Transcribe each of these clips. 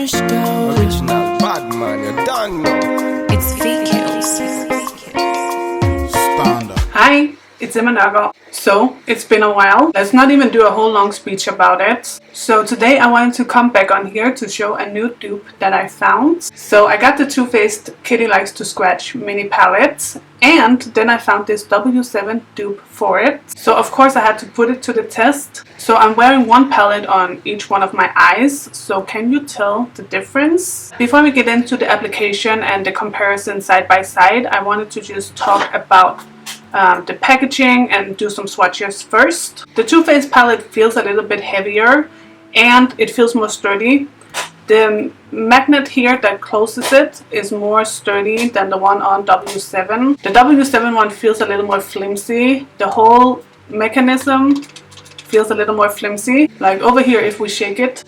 Original bad man, you don't know. It's VKs. Standard. Hi, it's Nørgaard. So, it's been a while. Let's not even do a whole long speech about it. So today I wanted to come back on here to show a new dupe that I found. So I got the Too Faced Kitty Likes to Scratch mini palette, and then I found this W7 dupe for it. So of course I had to put it to the test. So I'm wearing one palette on each one of my eyes. So can you tell the difference? Before we get into the application and the comparison side by side, I wanted to just talk about the packaging and do some swatches first. The Too Faced palette feels a little bit heavier and it feels more sturdy. The magnet here that closes it is more sturdy than the one on W7. The W7 one feels a little more flimsy. The whole mechanism feels a little more flimsy. Like over here, if we shake it,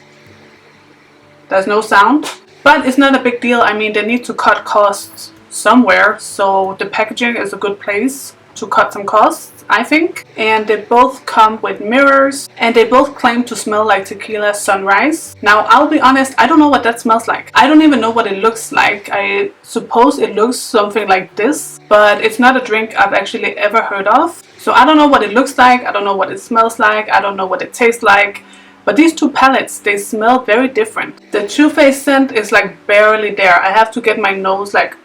there's no sound. But it's not a big deal. I mean, they need to cut costs somewhere, so the packaging is a good place to cut some costs, I think. And they both come with mirrors, and they both claim to smell like tequila sunrise. Now I'll be honest, I don't know what that smells like. I don't even know what it looks like. I suppose it looks something like this, but it's not a drink I've actually ever heard of. So I don't know what it looks like, I don't know what it smells like, I don't know what it tastes like. But these two palettes, they smell very different. The Too Faced scent is like barely there. I have to get my nose like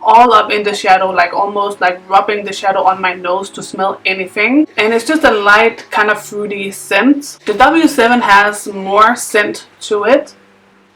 all up in the shadow, like almost like rubbing the shadow on my nose to smell anything. And it's just a light kind of fruity scent. The W7 has more scent to it,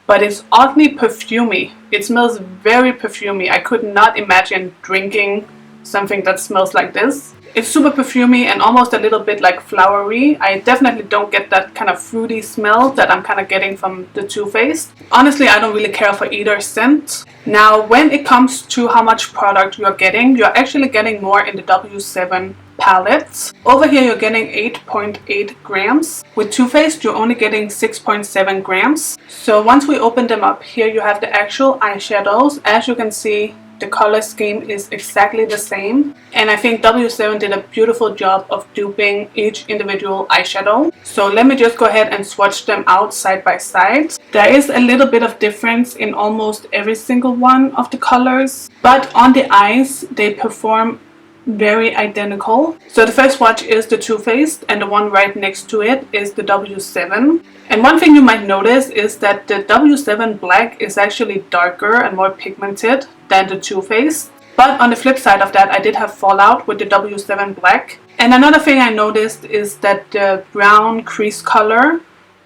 but it's oddly perfumey. It smells very perfumey. I could not imagine drinking something that smells like this. It's super perfumey and almost a little bit like flowery. I definitely don't get that kind of fruity smell that I'm kind of getting from the Too Faced. Honestly, I don't really care for either scent. Now, when it comes to how much product you're actually getting more in the W7 palette. Over here, you're getting 8.8 grams. With Too Faced, you're only getting 6.7 grams. So once we open them up, here you have the actual eyeshadows. As you can see, the color scheme is exactly the same, and I think W7 did a beautiful job of duping each individual eyeshadow. So let me just go ahead and swatch them out side by side. There is a little bit of difference in almost every single one of the colors, but on the eyes they perform very identical. So the first swatch is the Too Faced, and the one right next to it is the W7. And one thing you might notice is that the W7 black is actually darker and more pigmented than the Too Faced. But on the flip side of that, I did have fallout with the W7 black. And another thing I noticed is that the brown crease color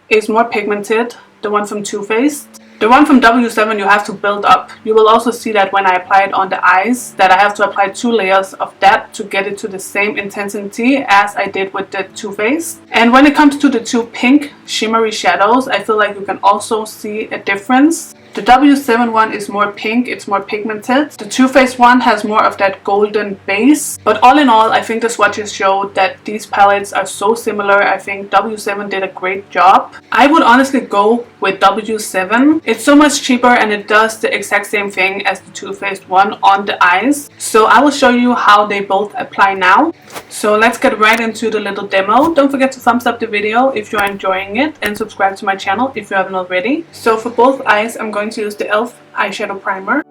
is more pigmented, the one from Too Faced. The one from W7 you have to build up. You will also see that when I apply it on the eyes, that I have to apply 2 layers of that to get it to the same intensity as I did with the Too Faced. And when it comes to the two pink shimmery shadows, I feel like you can also see a difference. The W7 one is more pink, it's more pigmented. The Too Faced one has more of that golden base. But all in all, I think the swatches show that these palettes are so similar. I think W7 did a great job. I would honestly go with W7. It's so much cheaper and it does the exact same thing as the Too Faced one on the eyes. So I will show you how they both apply now. So let's get right into the little demo. Don't forget to thumbs up the video if you're enjoying it, and subscribe to my channel if you haven't already. So for both eyes, I'm going to use the e.l.f. eyeshadow primer.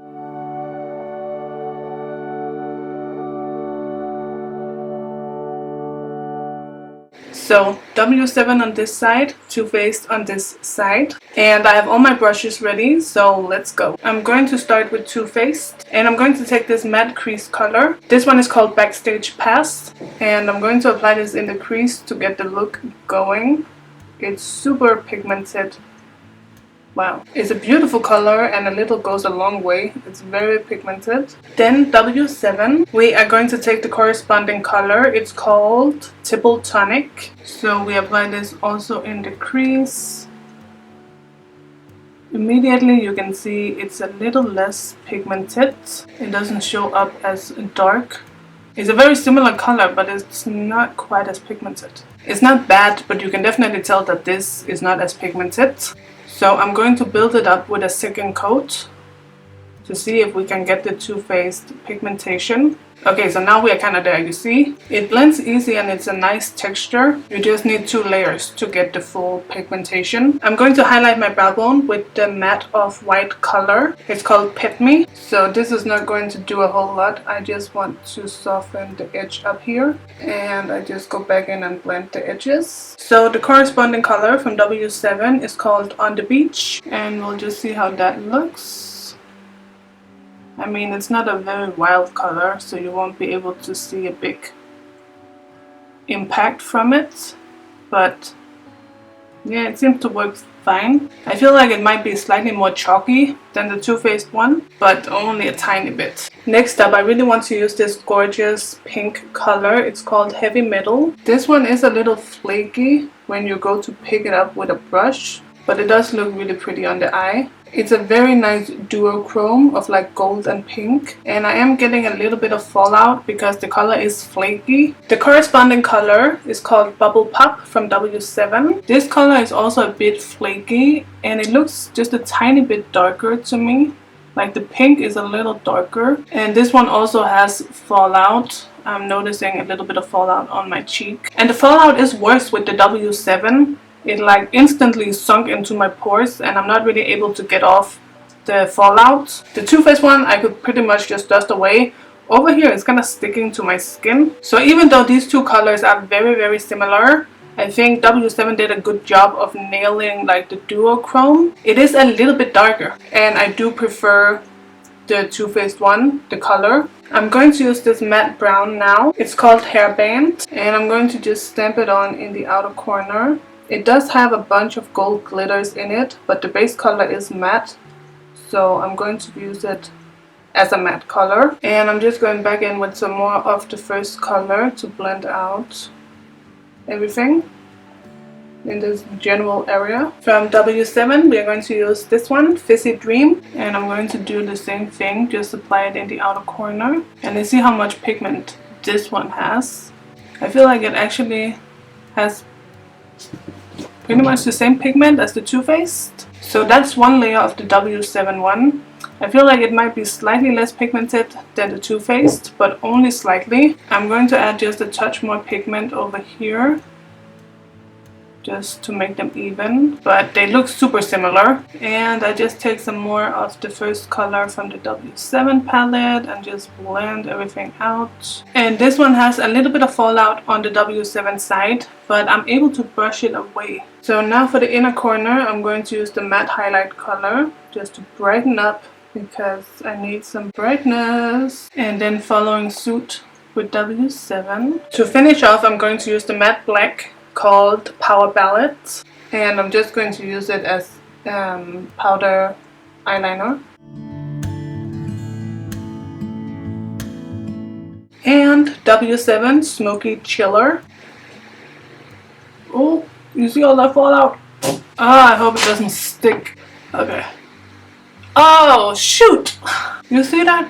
So W7 on this side, Too Faced on this side. And I have all my brushes ready, so let's go. I'm going to start with Too Faced, and I'm going to take this matte crease color. This one is called Backstage Pass, and I'm going to apply this in the crease to get the look going. It's super pigmented. Wow, it's a beautiful color and a little goes a long way. It's very pigmented. Then W7, we are going to take the corresponding color. It's called Tonic. So we apply this also in the crease. Immediately you can see it's a little less pigmented. It doesn't show up as dark. It's a very similar color, but it's not quite as pigmented. It's not bad, but you can definitely tell that this is not as pigmented. So I'm going to build it up with a second coat to see if we can get the Too Faced pigmentation. Okay, so now we are kind of there, you see? It blends easy and it's a nice texture. You just need 2 layers to get the full pigmentation. I'm going to highlight my brow bone with the matte off-white color. It's called Pet Me. So this is not going to do a whole lot. I just want to soften the edge up here. And I just go back in and blend the edges. So the corresponding color from W7 is called On the Beach. And we'll just see how that looks. I mean, it's not a very wild color, so you won't be able to see a big impact from it, but yeah, it seems to work fine. I feel like it might be slightly more chalky than the Too Faced one, but only a tiny bit. Next up, I really want to use this gorgeous pink color. It's called Heavy Metal. This one is a little flaky when you go to pick it up with a brush, but it does look really pretty on the eye. It's a very nice duochrome of like gold and pink, and I am getting a little bit of fallout because the color is flaky. The corresponding color is called Bubble Pop from W7. This color is also a bit flaky and it looks just a tiny bit darker to me. Like the pink is a little darker, and this one also has fallout. I'm noticing a little bit of fallout on my cheek, and the fallout is worse with the W7. It like instantly sunk into my pores and I'm not really able to get off the fallout. The Too Faced one I could pretty much just dust away. Over here it's kind of sticking to my skin. So even though these 2 colors are very similar, I think W7 did a good job of nailing like the duochrome. It is a little bit darker and I do prefer the Too Faced one, the color. I'm going to use this matte brown now. It's called Hairband, and I'm going to just stamp it on in the outer corner. It does have a bunch of gold glitters in it, but the base color is matte, so I'm going to use it as a matte color. And I'm just going back in with some more of the first color to blend out everything in this general area. From W7 we are going to use this one, Fizzy Dream, and I'm going to do the same thing, just apply it in the outer corner. And you see how much pigment this one has. I feel like it actually has pretty much the same pigment as the Too Faced. So that's one layer of the W7 one. I feel like it might be slightly less pigmented than the Too Faced, but only slightly. I'm going to add just a touch more pigment over here, just to make them even, but they look super similar. And I just take some more of the first color from the W7 palette and just blend everything out. And this one has a little bit of fallout on the W7 side, but I'm able to brush it away. So now for the inner corner, I'm going to use the matte highlight color just to brighten up because I need some brightness. And then following suit with W7. To finish off, I'm going to use the matte black called Power Palette, and I'm just going to use it as powder eyeliner. And W7 Smoky Chiller. Oh, you see all that fallout? Ah, I hope it doesn't stick. Okay. Oh, shoot! You see that?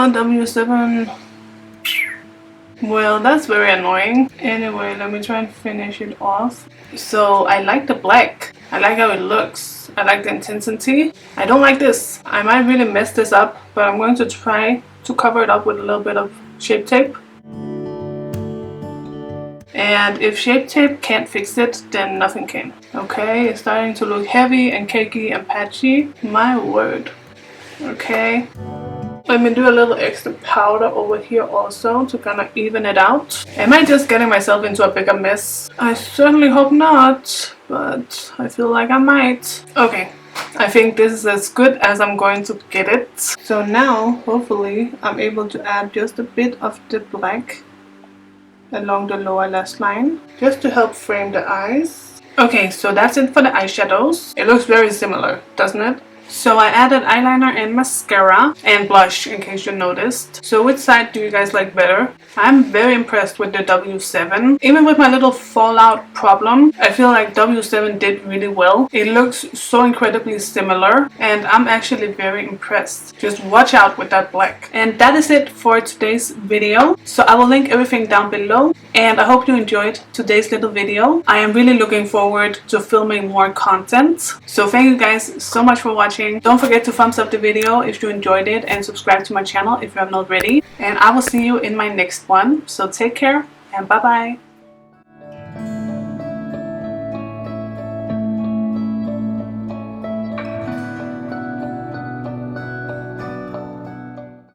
W7. Well, that's very annoying. Anyway, let me try and finish it off. So I like the black. I like how it looks. I like the intensity. I don't like this. I might really mess this up, but I'm going to try to cover it up with a little bit of Shape Tape. And if Shape Tape can't fix it, then nothing can. Okay, it's starting to look heavy and cakey and patchy. My word. Okay. Let me do a little extra powder over here also to kind of even it out. Am I just getting myself into a bigger mess? I certainly hope not, but I feel like I might. Okay, I think this is as good as I'm going to get it. So now, hopefully, I'm able to add just a bit of the black along the lower lash line, just to help frame the eyes. Okay, so that's it for the eyeshadows. It looks very similar, doesn't it? So I added eyeliner and mascara and blush, in case you noticed. So which side do you guys like better? I'm very impressed with the W7. Even with my little fallout problem, I feel like W7 did really well. It looks so incredibly similar and I'm actually very impressed. Just watch out with that black. And that is it for today's video. So I will link everything down below. And I hope you enjoyed today's little video. I am really looking forward to filming more content. So thank you guys so much for watching. Don't forget to thumbs up the video if you enjoyed it and subscribe to my channel if you have not already. And I will see you in my next one. So take care and bye bye.